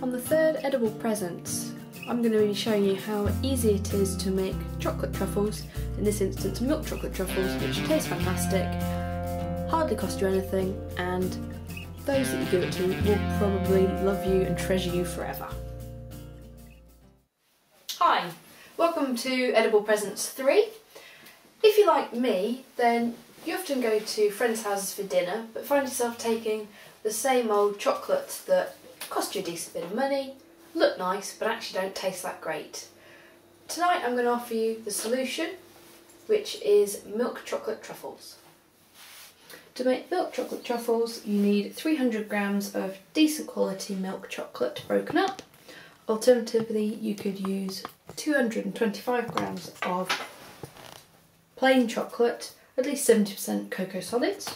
On the third edible present, I'm going to be showing you how easy it is to make chocolate truffles, in this instance milk chocolate truffles, which taste fantastic, hardly cost you anything, and those that you give it to will probably love you and treasure you forever. Hi, welcome to Edible Presents 3. If you're like me, then you often go to friends' houses for dinner, but find yourself taking the same old chocolates that cost you a decent bit of money, look nice, but actually don't taste that great. Tonight I'm going to offer you the solution, which is milk chocolate truffles. To make milk chocolate truffles, you need 300 grams of decent quality milk chocolate broken up. Alternatively, you could use 225 grams of plain chocolate, at least 70% cocoa solids.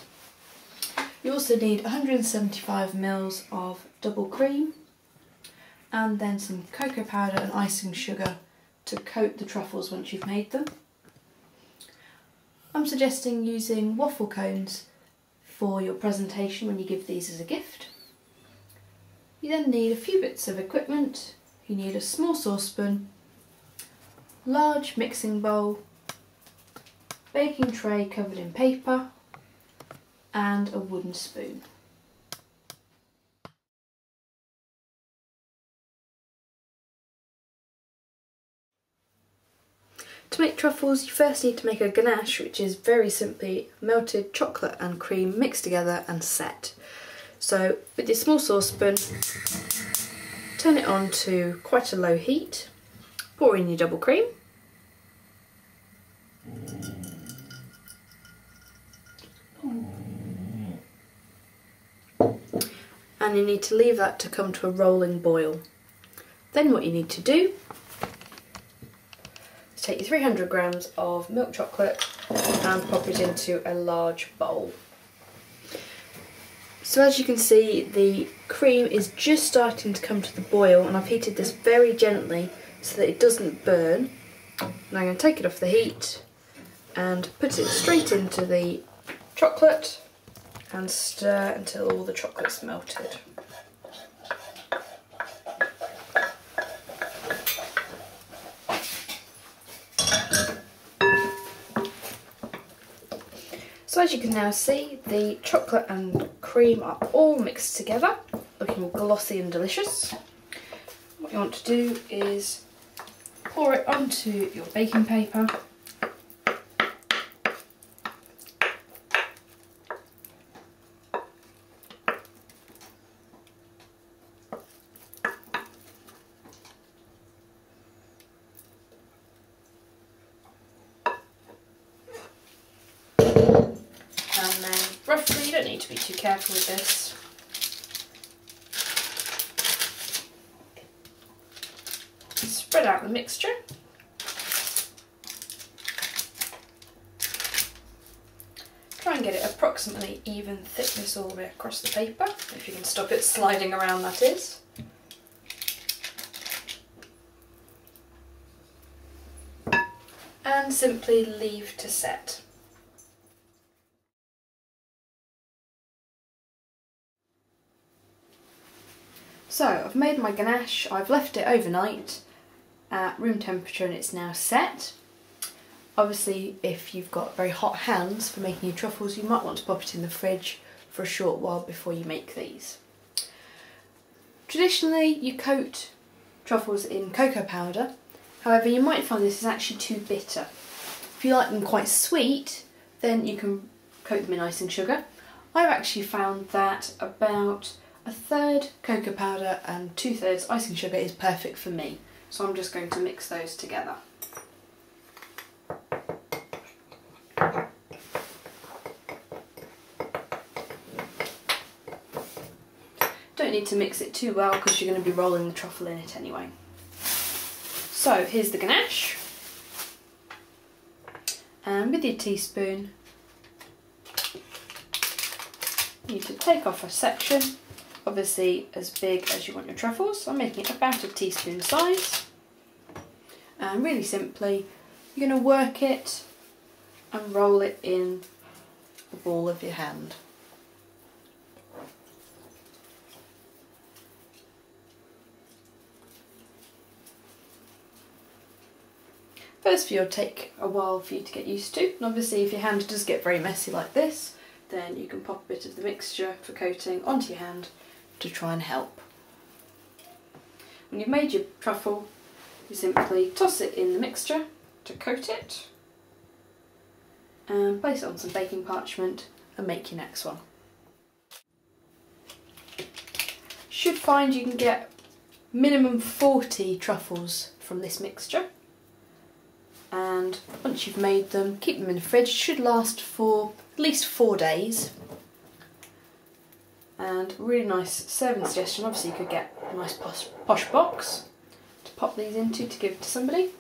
You also need 175 ml of double cream, and then some cocoa powder and icing sugar to coat the truffles once you've made them. I'm suggesting using waffle cones for your presentation when you give these as a gift. You then need a few bits of equipment. You need a small saucepan, large mixing bowl, baking tray covered in paper, and a wooden spoon. To make truffles, you first need to make a ganache, which is very simply melted chocolate and cream mixed together and set. So with your small saucepan, turn it on to quite a low heat, pour in your double cream, and you need to leave that to come to a rolling boil. Then what you need to do is take your 300 grams of milk chocolate and pop it into a large bowl. So as you can see, the cream is just starting to come to the boil, and I've heated this very gently so that it doesn't burn. And I'm going to take it off the heat and put it straight into the chocolate and stir until all the chocolate's melted. So as you can now see, the chocolate and cream are all mixed together, looking glossy and delicious. What you want to do is pour it onto your baking paper. And then roughly, you don't need to be too careful with this. Spread out the mixture. Try and get it approximately even thickness all the way across the paper, if you can stop it sliding around, that is. And simply leave to set. So I've made my ganache, I've left it overnight at room temperature and it's now set. Obviously if you've got very hot hands for making your truffles, you might want to pop it in the fridge for a short while before you make these. Traditionally you coat truffles in cocoa powder, however you might find this is actually too bitter. If you like them quite sweet, then you can coat them in icing sugar. I've actually found that about a third cocoa powder and 2/3 icing sugar is perfect for me, so I'm just going to mix those together. Don't need to mix it too well because you're going to be rolling the truffle in it anyway. So here's the ganache, and with your teaspoon you need to take off a section, obviously as big as you want your truffles. I'm making it about a teaspoon size, and really simply you're going to work it and roll it in the ball of your hand. First few will take a while for you to get used to, and obviously if your hand does get very messy like this, then you can pop a bit of the mixture for coating onto your hand to try and help. When you've made your truffle, you simply toss it in the mixture to coat it, and place it on some baking parchment and make your next one. Should find you can get minimum 40 truffles from this mixture, and once you've made them, keep them in the fridge. Should last for at least 4 days. And really nice serving suggestion, obviously you could get a nice posh box to pop these into to give to somebody.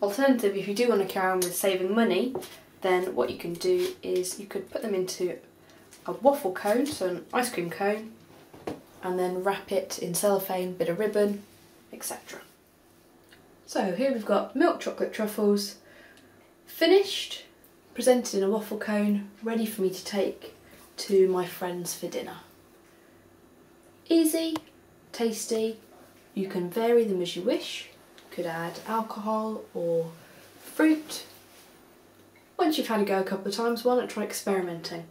Alternatively, if you do want to carry on with saving money, then what you can do is you could put them into a waffle cone, so an ice cream cone, and then wrap it in cellophane, bit of ribbon, etc. So here we've got milk chocolate truffles, finished, presented in a waffle cone, ready for me to take to my friends for dinner. Easy, tasty, you can vary them as you wish, could add alcohol or fruit. Once you've had a go a couple of times, why not try experimenting?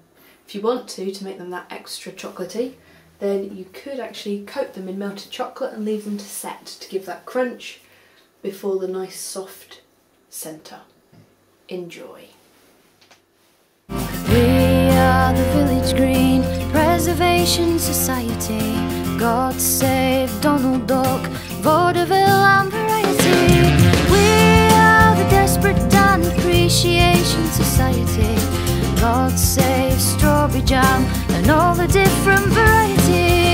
If you want to make them that extra chocolatey, then you could actually coat them in melted chocolate and leave them to set to give that crunch before the nice soft centre. Enjoy. We are the Village Green Preservation Society. God save Donald Duck, vaudeville and variety. We are the Desperate Dan Appreciation Society. God save strawberry jam and all the different varieties.